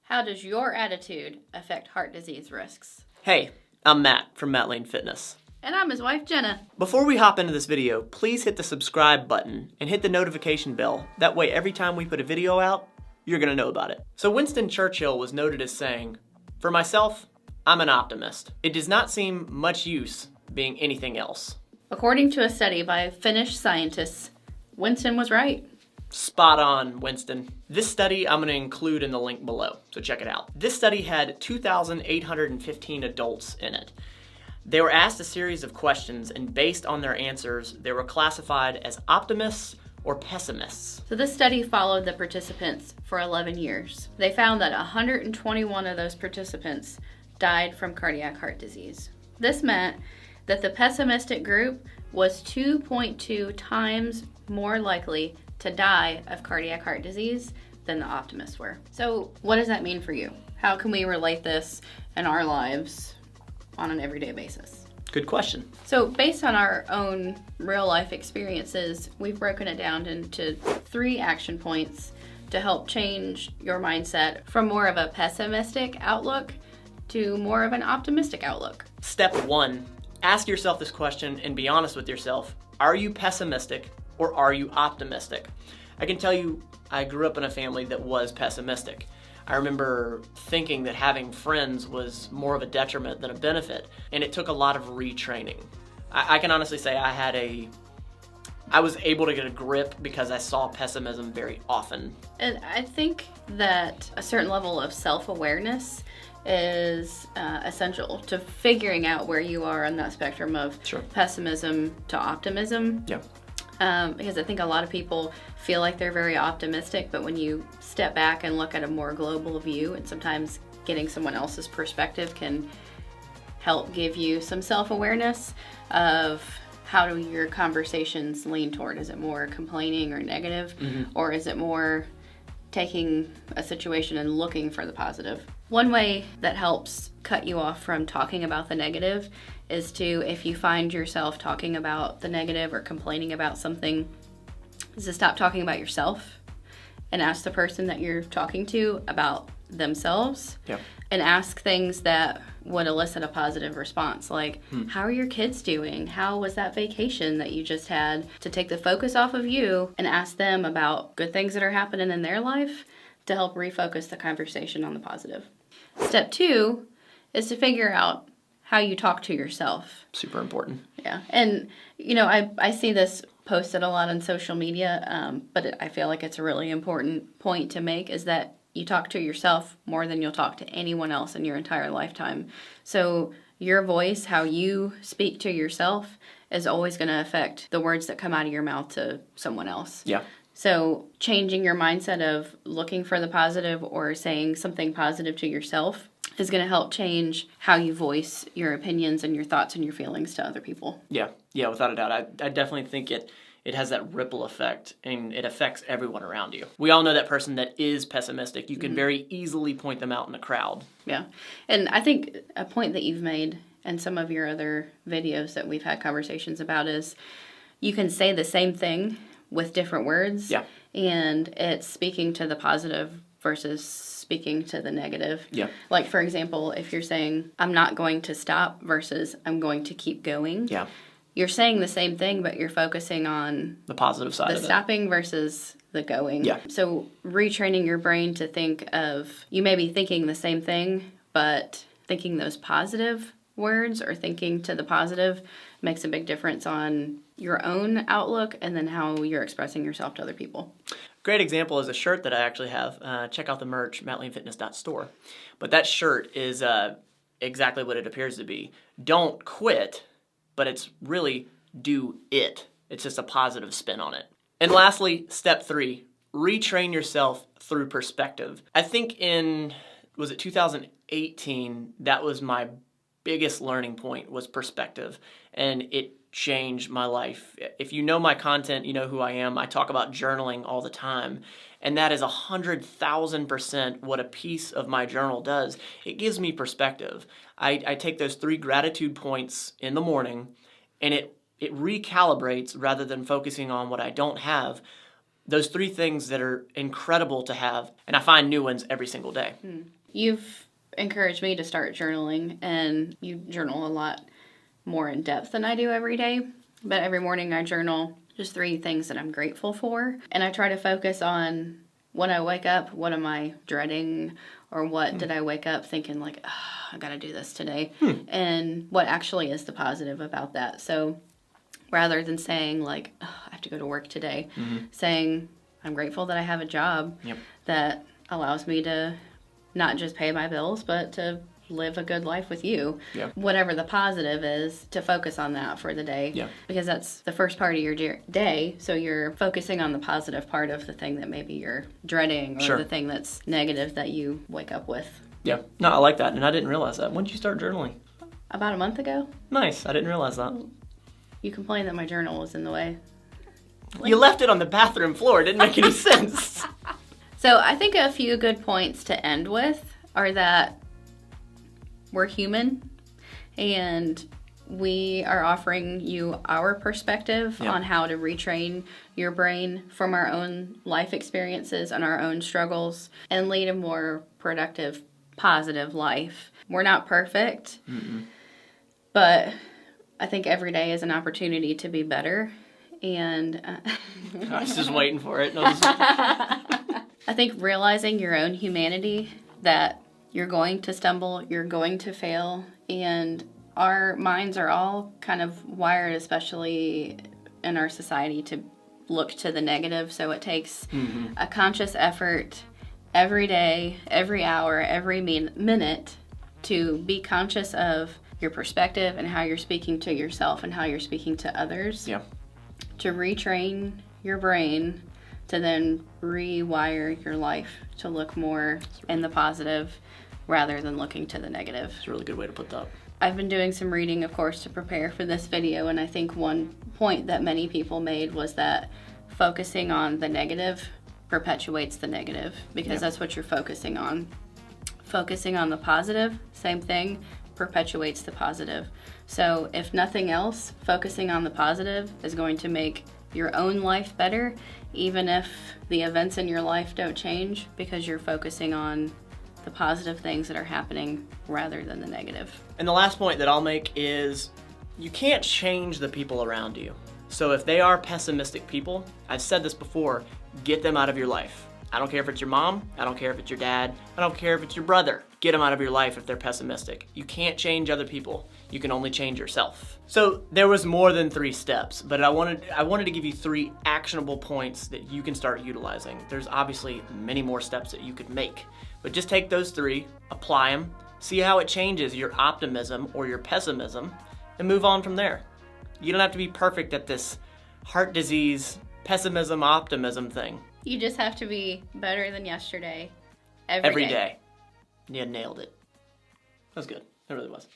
How does your attitude affect heart disease risks? Hey, I'm Matt from MattLaneFitness. And I'm his wife, Jenna. Before we hop into this video, please hit the subscribe button and hit the notification bell. That way, every time we put a video out, you're gonna know about it. So Winston Churchill was noted as saying, "For myself, I'm an optimist. It does not seem much use being anything else." According to a study by Finnish scientists, Winston was right. Spot on, Winston. This study I'm going to include in the link below, so check it out. This study had 2,815 adults in it. They were asked a series of questions, and based on their answers, they were classified as optimists or pessimists. So this study followed the participants for 11 years. They found that 121 of those participants died from cardiac heart disease. This meant that the pessimistic group was 2.2 times more likely to die of cardiac heart disease than the optimists were. So what does that mean for you? How can we relate this in our lives on an everyday basis? Good question. So based on our own real life experiences, we've broken it down into 3 action points to help change your mindset from more of a pessimistic outlook to more of an optimistic outlook. Step 1, ask yourself this question and be honest with yourself. Are you pessimistic or are you optimistic? I can tell you, I grew up in a family that was pessimistic. I remember thinking that having friends was more of a detriment than a benefit, and it took a lot of retraining. I can honestly say I was able to get a grip because I saw pessimism very often. And I think that a certain level of self-awareness is essential to figuring out where you are on that spectrum of pessimism to optimism. Yeah. Because I think a lot of people feel like they're very optimistic, but when you step back and look at a more global view, and sometimes getting someone else's perspective can help give you some self-awareness of how do your conversations lean toward. Is it more complaining or negative, or is it more taking a situation and looking for the positive? One way that helps cut you off from talking about the negative is to, if you find yourself talking about the negative or complaining about something, is to stop talking about yourself and ask the person that you're talking to about themselves. Yeah. And ask things that would elicit a positive response, like, how are your kids doing? How was that vacation that you just had? To take the focus off of you and ask them about good things that are happening in their life to help refocus the conversation on the positive. Step 2 is to figure out how you talk to yourself. Super important. Yeah. And, I see this posted a lot on social media, but I feel like it's a really important point to make, is that you talk to yourself more than you'll talk to anyone else in your entire lifetime. So your voice, how you speak to yourself, is always going to affect the words that come out of your mouth to someone else. Yeah. So changing your mindset of looking for the positive or saying something positive to yourself is going to help change how you voice your opinions and your thoughts and your feelings to other people. Yeah, without a doubt. I definitely think it has that ripple effect, and it affects everyone around you. We all know that person that is pessimistic. You can very easily point them out in a crowd. Yeah, and I think a point that you've made in some of your other videos that we've had conversations about is you can say the same thing with different words. Yeah. And it's speaking to the positive versus speaking to the negative. Yeah. Like, for example, if you're saying, I'm not going to stop versus I'm going to keep going. Yeah. You're saying the same thing, but you're focusing on the positive side of it. The stopping versus the going. Yeah. So retraining your brain to think of, you may be thinking the same thing, but thinking those positive words or thinking to the positive makes a big difference on your own outlook and then how you're expressing yourself to other people. Great example is a shirt that I actually have. Check out the merch, MattLaneFitness.store. But that shirt is exactly what it appears to be. Don't quit, but it's really do it. It's just a positive spin on it. And lastly, step 3, retrain yourself through perspective. I think was it 2018, that was my biggest learning point, was perspective. And it changed my life. If you know my content, you know who I am. I talk about journaling all the time. And that is 100,000% what a piece of my journal does. It gives me perspective. I take those 3 gratitude points in the morning, and it recalibrates, rather than focusing on what I don't have, those 3 things that are incredible to have, and I find new ones every single day. You've encouraged me to start journaling, and you journal a lot more in depth than I do every day. But every morning I journal just 3 things that I'm grateful for. And I try to focus on when I wake up, what am I dreading? Or what did I wake up thinking like, I got to do this today? And what actually is the positive about that? So rather than saying like, I have to go to work today, saying I'm grateful that I have a job that allows me to not just pay my bills, but to live a good life with you. Whatever the positive is, to focus on that for the day. Because that's the first part of your day, so you're focusing on the positive part of the thing that maybe you're dreading or the thing that's negative that you wake up with. No, I like that, and I didn't realize that. When did you start journaling? About a month ago. Nice. I didn't realize that. You complained that my journal was in the way. You left it on the bathroom floor. It didn't make any sense. So I think a few good points to end with are that we're human, and we are offering you our perspective on how to retrain your brain from our own life experiences and our own struggles and lead a more productive, positive life. We're not perfect, but I think every day is an opportunity to be better. And I was just waiting for it. I think realizing your own humanity, that you're going to stumble, you're going to fail, and our minds are all kind of wired, especially in our society, to look to the negative. So it takes a conscious effort every day, every hour, every minute to be conscious of your perspective and how you're speaking to yourself and how you're speaking to others. To retrain your brain to then rewire your life to look more in the positive rather than looking to the negative. It's a really good way to put that. I've been doing some reading, of course, to prepare for this video, and I think one point that many people made was that focusing on the negative perpetuates the negative, because that's what you're focusing on. Focusing on the positive, same thing, perpetuates the positive. So if nothing else, focusing on the positive is going to make your own life better, even if the events in your life don't change, because you're focusing on the positive things that are happening rather than the negative. And the last point that I'll make is you can't change the people around you. So if they are pessimistic people, I've said this before, get them out of your life. I don't care if it's your mom, I don't care if it's your dad, I don't care if it's your brother. Get them out of your life if they're pessimistic. You can't change other people. You can only change yourself. So there was more than 3 steps, but I wanted to give you 3 actionable points that you can start utilizing. There's obviously many more steps that you could make, but just take those 3, apply them, see how it changes your optimism or your pessimism, and move on from there. You don't have to be perfect at this heart disease, pessimism, optimism thing. You just have to be better than yesterday every day. Yeah, nailed it. That was good. That really was.